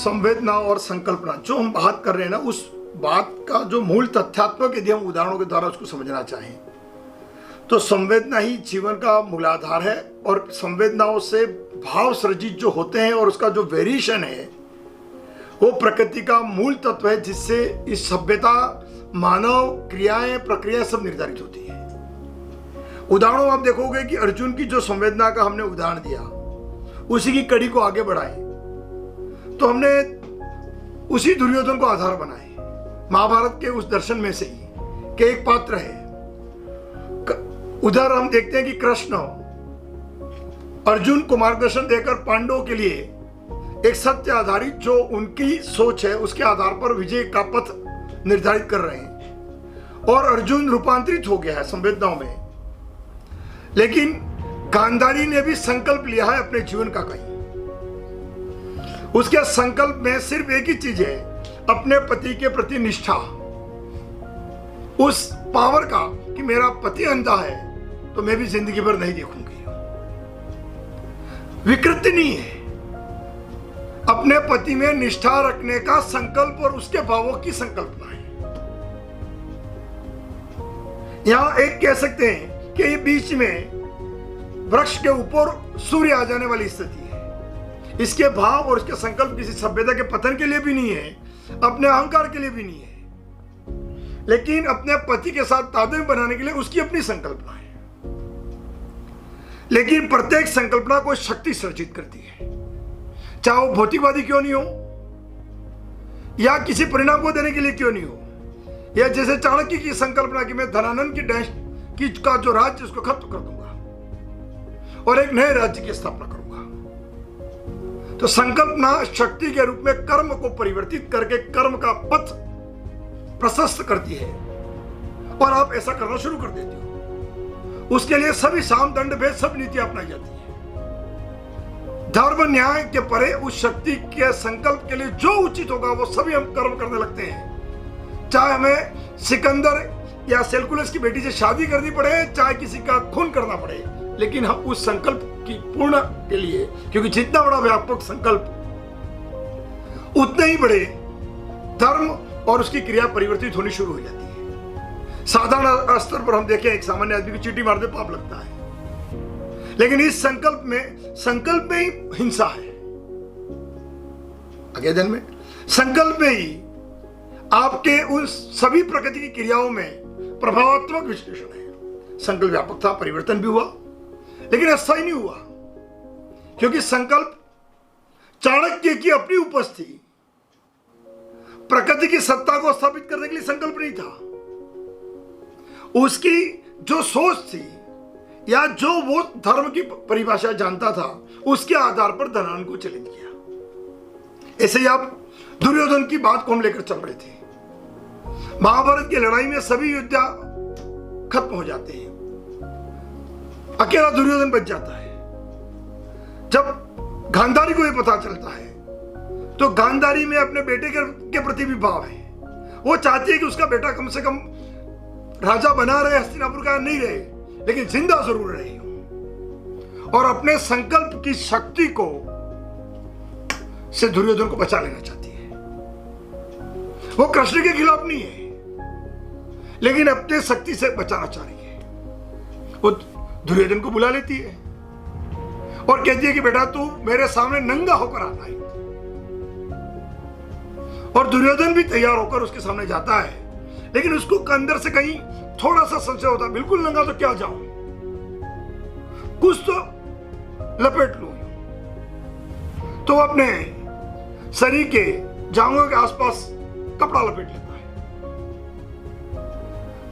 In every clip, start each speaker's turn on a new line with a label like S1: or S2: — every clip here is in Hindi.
S1: संवेदना और संकल्पना जो हम बात कर रहे हैं ना, उस बात का जो मूल तथ्यात्मक यदि हम उदाहरणों के द्वारा उसको समझना चाहें तो संवेदना ही जीवन का मूलाधार है। और संवेदनाओं से भाव सृजित जो होते हैं और उसका जो वेरिएशन है वो प्रकृति का मूल तत्व है, जिससे इस सभ्यता, मानव क्रियाएं, प्रक्रियाएं सब निर्धारित होती है। उदाहरणों आप देखोगे कि अर्जुन की जो संवेदना का हमने उदाहरण दिया, उसी की कड़ी को आगे बढ़ाए तो हमने उसी दुर्योधन को आधार बनाए। महाभारत के उस दर्शन में से ही के एक पात्र है। उधर हम देखते हैं कि कृष्ण अर्जुन को मार्गदर्शन देकर पांडवों के लिए एक सत्य आधारित जो उनकी सोच है उसके आधार पर विजय का पथ निर्धारित कर रहे हैं। और अर्जुन रूपांतरित हो गया है संवेदनाओं में, लेकिन गांधारी ने भी संकल्प लिया है अपने जीवन का कहीं। उसके संकल्प में सिर्फ एक ही चीज है, अपने पति के प्रति निष्ठा। उस पावर का कि मेरा पति अंधा है तो मैं भी जिंदगी भर नहीं देखूंगी। विकृति नहीं है, अपने पति में निष्ठा रखने का संकल्प और उसके भावों की संकल्पना है। यहां एक कह सकते हैं कि ये बीच में वृक्ष के ऊपर सूर्य आ जाने वाली स्थिति है। इसके भाव और इसके संकल्प किसी सभ्यता के पतन के लिए भी नहीं है, अपने अहंकार के लिए भी नहीं है, लेकिन अपने पति के साथ तालमेल बनाने के लिए उसकी अपनी संकल्पना है। लेकिन प्रत्येक संकल्पना कोई शक्ति सृजित करती है, चाहे वो भौतिकवादी क्यों नहीं हो या किसी परिणाम को देने के लिए क्यों नहीं हो, या जैसे चाणक्य की संकल्पना कि मैं धनानंद की डैश की का जो राज्य उसको खत्म कर दूंगा और एक नए राज्य की स्थापना करूंगा। तो संकल्पना शक्ति के रूप में कर्म को परिवर्तित करके कर्म का पथ प्रशस्त करती है और आप ऐसा करना शुरू कर देते हो। उसके लिए सभी साम दंड भेद सब नीतियां अपनाई जाती है। धर्म न्याय के परे उस शक्ति के संकल्प के लिए जो उचित होगा वो सभी हम कर्म करने लगते हैं। चाहे हमें सिकंदर या सेल्कुलस की बेटी से शादी करनी पड़े, चाहे किसी का खून करना पड़े, लेकिन हम उस संकल्प की पूर्ण के लिए, क्योंकि जितना बड़ा व्यापक संकल्प उतने ही बड़े धर्म और उसकी क्रिया परिवर्तित होनी शुरू हो जाती है। साधारण स्तर पर हम देखें, एक सामान्य आदमी को चींटी मार दे पाप लगता है, लेकिन इस संकल्प में ही हिंसा है। अगले दिन में संकल्प में ही आपके उन सभी प्रकृति की क्रियाओं में प्रभावात्मक विश्लेषण है। संकल्प व्यापक था, परिवर्तन भी हुआ, लेकिन अस्थायी नहीं हुआ, क्योंकि संकल्प चाणक्य की अपनी उपज थी। प्रकृति की सत्ता को स्थापित करने के लिए संकल्प नहीं था। उसकी जो सोच थी या जो वो धर्म की परिभाषा जानता था, उसके आधार पर धनानंद को चैलेंज किया। ऐसे ही आप दुर्योधन की बात को हम लेकर चल रहे थे। महाभारत की लड़ाई में सभी योद्धा खत्म हो जाते हैं, अकेला दुर्योधन बच जाता है। जब गांधारी को यह पता चलता है तो गांधारी में अपने बेटे के प्रति भी भाव है। वो चाहती है कि उसका बेटा कम से कम राजा बना रहे, हस्तिनापुर का नहीं रहे, लेकिन जिंदा जरूर रहे। और अपने संकल्प की शक्ति को से दुर्योधन को बचा लेना चाहती है। वो कृष्ण के खिलाफ नहीं है, लेकिन अपने शक्ति से बचाना चाह रही है। वो दुर्योधन को बुला लेती है और कहती है कि बेटा तू मेरे सामने नंगा होकर आना है। और दुर्योधन भी तैयार होकर उसके सामने जाता है, लेकिन उसको अंदर से कहीं थोड़ा सा संशय होता है, बिल्कुल नंगा तो क्या जाऊं, कुछ तो लपेट लूं। तो अपने शरीर के जांघों के आसपास कपड़ा लपेट लेता है।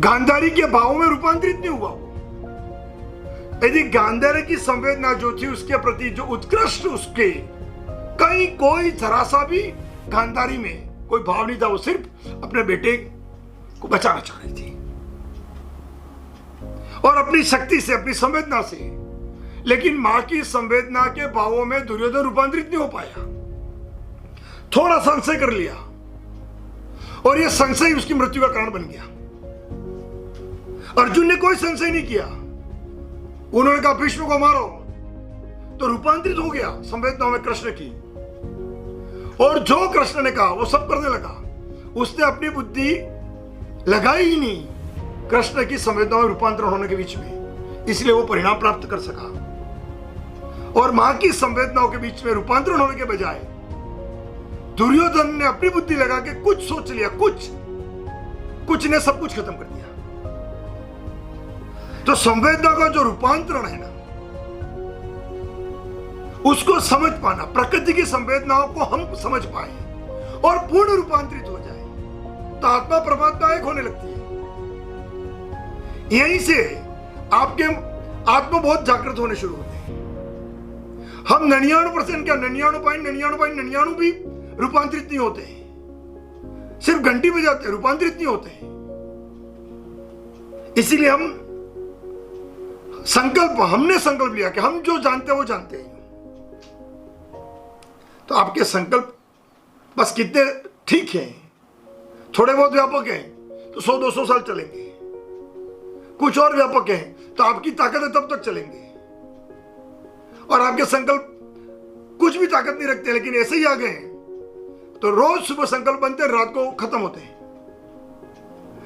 S1: गांधारी के भावों में रूपांतरित नहीं हुआ वो। यदि गांधारी की संवेदना जो थी उसके प्रति जो उत्कृष्ट, उसके कहीं कोई जरा सा भी गांधारी में कोई भाव नहीं था। वो सिर्फ अपने बेटे को बचाना चाह रही थी और अपनी शक्ति से, अपनी संवेदना से। लेकिन मां की संवेदना के भावों में दुर्योधन रूपांतरित नहीं हो पाया। थोड़ा संशय कर लिया और यह संशय उसकी मृत्यु का कारण बन गया। अर्जुन ने कोई संशय नहीं किया। उन्होंने कहा भीष्म को मारो, तो रूपांतरित हो गया संवेदनाओं में कृष्ण की। और जो कृष्ण ने कहा वो सब करने लगा। उसने अपनी बुद्धि लगाई ही नहीं कृष्ण की संवेदनाओं में रूपांतरण होने के बीच में, इसलिए वो परिणाम प्राप्त कर सका। और मां की संवेदनाओं के बीच में रूपांतरण होने के बजाय दुर्योधन ने अपनी बुद्धि लगा के कुछ सोच लिया, कुछ ने सब कुछ खत्म कर दिया। तो संवेदना का जो रूपांतरण है ना, उसको समझ पाना, प्रकृति की संवेदनाओं को हम समझ पाए और पूर्ण रूपांतरित हो जाए, तो आत्मा परमात्मा एक होने लगती है। यहीं से आपके आत्मा बहुत जागृत होने शुरू होते हैं। हम 99% क्या 99.99 भी रूपांतरित नहीं होते हैं, सिर्फ घंटी बजाते हैं, रूपांतरित नहीं होते हैं। इसीलिए हमने संकल्प लिया कि हम जो जानते हैं वो जानते हैं। तो आपके संकल्प बस कितने ठीक हैं, थोड़े बहुत व्यापक हैं तो 100-200 साल चलेंगे, कुछ और व्यापक हैं तो आपकी ताकत है तब तक चलेंगे। और आपके संकल्प कुछ भी ताकत नहीं रखते लेकिन ऐसे ही आ गए तो रोज सुबह संकल्प बनते हैं, रात को खत्म होते हैं।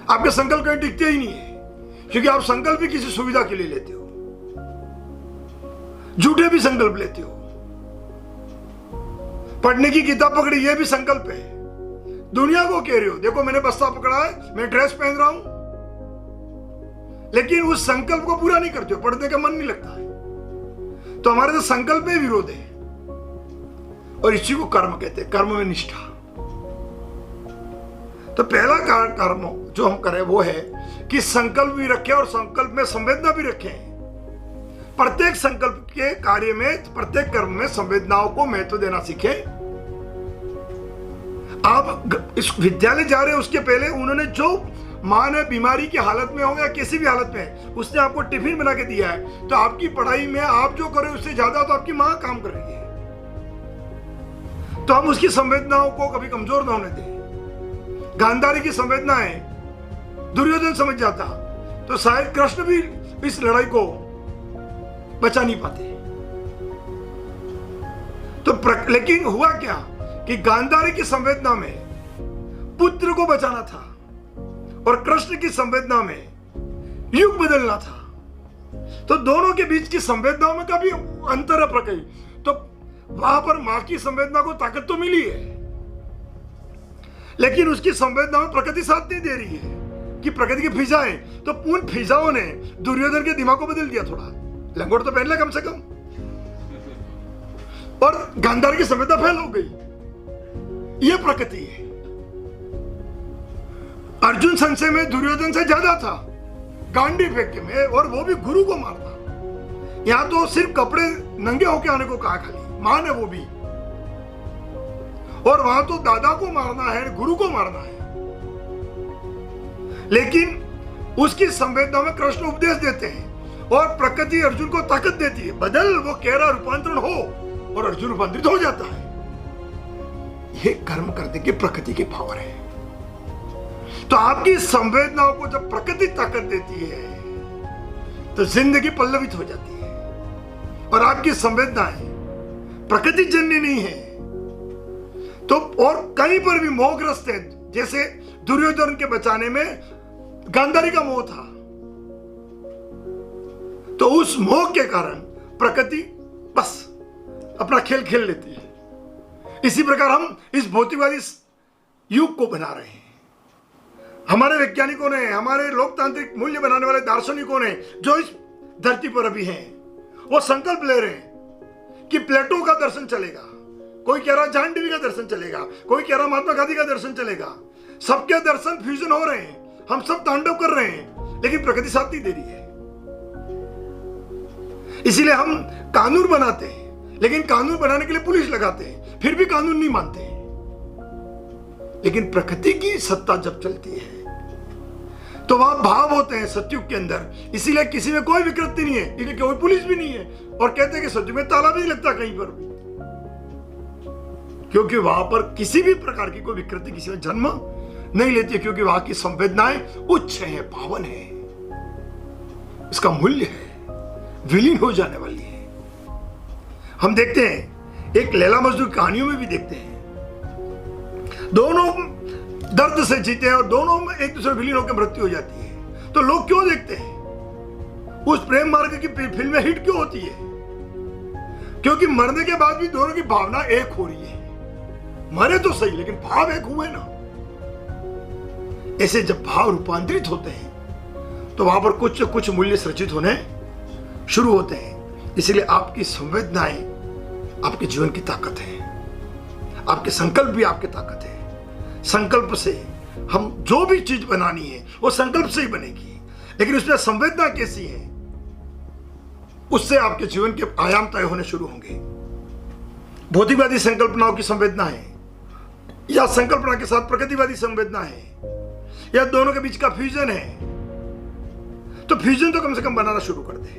S1: आपके संकल्प कहीं टिकते ही नहीं है, क्योंकि आप संकल्प भी किसी सुविधा के लिए लेते हो, झूठे भी संकल्प लेते हो। पढ़ने की किताब पकड़ी, यह भी संकल्प है। दुनिया को कह रहे हो देखो मैंने बस्ता पकड़ा है, मैं ड्रेस पहन रहा हूं, लेकिन उस संकल्प को पूरा नहीं करते हो, पढ़ने का मन नहीं लगता है। तो हमारे तो संकल्प में विरोध है, और इसी को कर्म कहते हैं, कर्म में निष्ठा। तो पहला कर्म जो हम करें वो है कि संकल्प भी रखें और संकल्प में संवेदना भी रखें। प्रत्येक संकल्प के कार्य में, प्रत्येक कर्म में संवेदनाओं को महत्व देना सीखें। आप इस विद्यालय जा रहे हैं, उसके पहले उन्होंने जो मां ने बीमारी की हालत में हो या किसी भी हालत में उसने आपको टिफिन बना के दिया है, तो आपकी पढ़ाई में आप जो करें उससे ज्यादा तो आपकी मां काम कर रही है। तो हम उसकी संवेदनाओं को कभी कमजोर ना होने दें। गांधारी की संवेदनाएं दुर्योधन समझ जाता तो शायद कृष्ण भी इस लड़ाई को बचा नहीं पाते। तो लेकिन हुआ क्या कि गांधारी की संवेदना में पुत्र को बचाना था और कृष्ण की संवेदना में युग बदलना था। तो दोनों के बीच की संवेदनाओं में कभी अंतर है प्रकृति, तो वहां पर मां की संवेदना को ताकत तो मिली है, लेकिन उसकी संवेदना में प्रकृति साथ नहीं दे रही है कि प्रकृति की फिजाएं, तो पूर्ण फिजाओं ने दुर्योधन के दिमाग को बदल दिया। थोड़ा लंगोट तो पहन ले कम से कम, और गांधार की संवेदना फैल हो गई। यह प्रकृति है। अर्जुन संशय में दुर्योधन से ज्यादा था गांडी फेंक में, और वो भी गुरु को मारना। यहां तो सिर्फ कपड़े नंगे होके आने को कहा, खाली मां ने वो भी, और वहां तो दादा को मारना है, गुरु को मारना है। लेकिन उसकी संवेदना में कृष्ण उपदेश देते हैं और प्रकृति अर्जुन को ताकत देती है, बदल, वो कह रहा रूपांतरण हो, और अर्जुन रूपांतरित हो जाता है। यह कर्म करने की प्रकृति की पावर है। तो आपकी संवेदनाओं को जब प्रकृति ताकत देती है तो जिंदगी पल्लवित हो जाती है, और आपकी संवेदनाएं प्रकृति जन्य नहीं है तो, और कहीं पर भी मोहग्रस्त है, जैसे दुर्योधन के बचाने में गांधारी का मोह था, तो उस मोह के कारण प्रकृति बस अपना खेल खेल लेती है। इसी प्रकार हम इस भौतिकवादी युग को बना रहे हैं। हमारे वैज्ञानिकों ने, हमारे लोकतांत्रिक मूल्य बनाने वाले दार्शनिकों ने जो इस धरती पर अभी हैं, वो संकल्प ले रहे हैं कि प्लेटो का दर्शन चलेगा, कोई कह रहा जॉन डीवी का दर्शन चलेगा, कोई कह रहा महात्मा गांधी का दर्शन चलेगा। सबके दर्शन फ्यूजन हो रहे हैं, हम सब तांडव कर रहे हैं, लेकिन प्रकृति साथ नहीं दे रही है। इसीलिए हम कानून बनाते हैं, लेकिन कानून बनाने के लिए पुलिस लगाते हैं, फिर भी कानून नहीं मानते। लेकिन प्रकृति की सत्ता जब चलती है तो वहां भाव होते हैं सतयुग के अंदर। इसीलिए किसी में कोई विकृति नहीं है, क्योंकि कोई पुलिस भी नहीं है, और कहते हैं कि सतयुग में ताला भी नहीं लगता कहीं पर भी, क्योंकि वहां पर किसी भी प्रकार की कोई विकृति किसी में जन्म नहीं लेती है, क्योंकि वहां की संवेदनाएं उच्च है, पावन है, इसका मूल्य है, विलीन हो जाने वाली है। हम देखते हैं एक लैला मजनू कहानियों में भी देखते हैं दोनों दर्द से जीते हैं और दोनों में एक दूसरे विलीन होकर मृत्यु हो जाती है। तो लोग क्यों देखते हैं? उस प्रेम मार्ग की फिल्में हिट क्यों होती है? क्योंकि मरने के बाद भी दोनों की भावना एक हो रही है। मरे तो सही, लेकिन भाव एक हुए ना। ऐसे जब भाव रूपांतरित होते हैं तो वहां पर कुछ मूल्य सृजित होने शुरू होते हैं। इसलिए आपकी संवेदनाएं आपके जीवन की ताकत है, आपके संकल्प भी आपकी ताकत है। संकल्प से हम जो भी चीज बनानी है वो संकल्प से ही बनेगी, लेकिन उसमें संवेदना कैसी है, उससे आपके जीवन के आयाम तय होने शुरू होंगे। भौतिकवादी संकल्पनाओं की संवेदना है या संकल्पना के साथ प्रकृतिवादी संवेदना है या दोनों के बीच का फ्यूजन है, तो फ्यूजन तो कम से कम बनाना शुरू कर दे,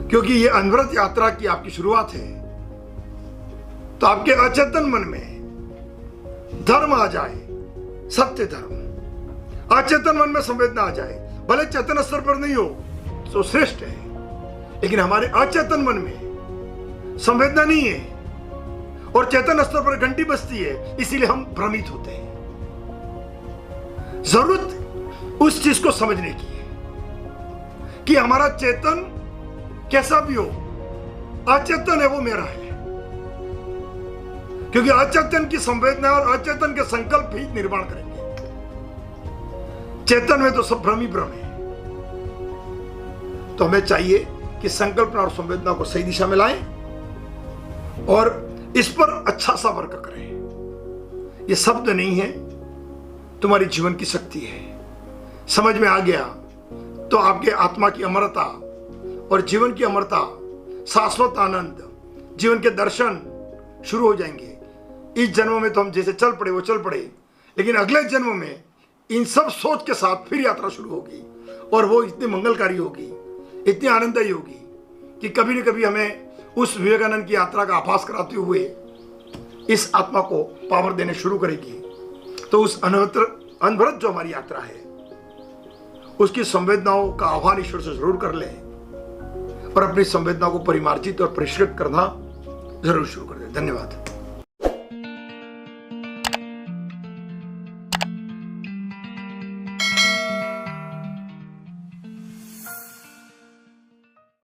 S1: क्योंकि ये अनवरत यात्रा की आपकी शुरुआत है। तो आपके अचेतन मन में धर्म आ जाए, सत्य धर्म अचेतन मन में संवेदना आ जाए, भले चेतन स्तर पर नहीं हो तो श्रेष्ठ है, लेकिन हमारे अचेतन मन में संवेदना नहीं है और चेतन स्तर पर घंटी बजती है, इसीलिए हम भ्रमित होते हैं। जरूरत उस चीज को समझने की है कि हमारा चेतन कैसा भी हो, अचेतन है वो मेरा है, क्योंकि अचेतन की संवेदना और अचेतन के संकल्प ही निर्माण करेंगे। चेतन में तो सब भ्रम ही भ्रम है। तो हमें चाहिए कि संकल्पना और संवेदना को सही दिशा में लाएं और इस पर अच्छा सा वर्क करें। ये शब्द नहीं है, तुम्हारी जीवन की शक्ति है। समझ में आ गया तो आपके आत्मा की अमरता और जीवन की अमरता, शाश्वत आनंद, जीवन के दर्शन शुरू हो जाएंगे। इस जन्म में तो हम जैसे चल पड़े वो चल पड़े, लेकिन अगले जन्म में इन सब सोच के साथ फिर यात्रा शुरू होगी और वो इतनी मंगलकारी होगी, इतनी आनंददायी होगी कि कभी न कभी हमें उस विवेकानंद की यात्रा का आभास कराते हुए इस आत्मा को पावर देने शुरू करेगी। तो उस अनवरत जो हमारी यात्रा है उसकी संवेदनाओं का आह्वान ईश्वर से जरूर कर लें और अपनी संवेदनाओं को परिमार्जित और परिष्कृत करना जरूर शुरू कर दें। धन्यवाद।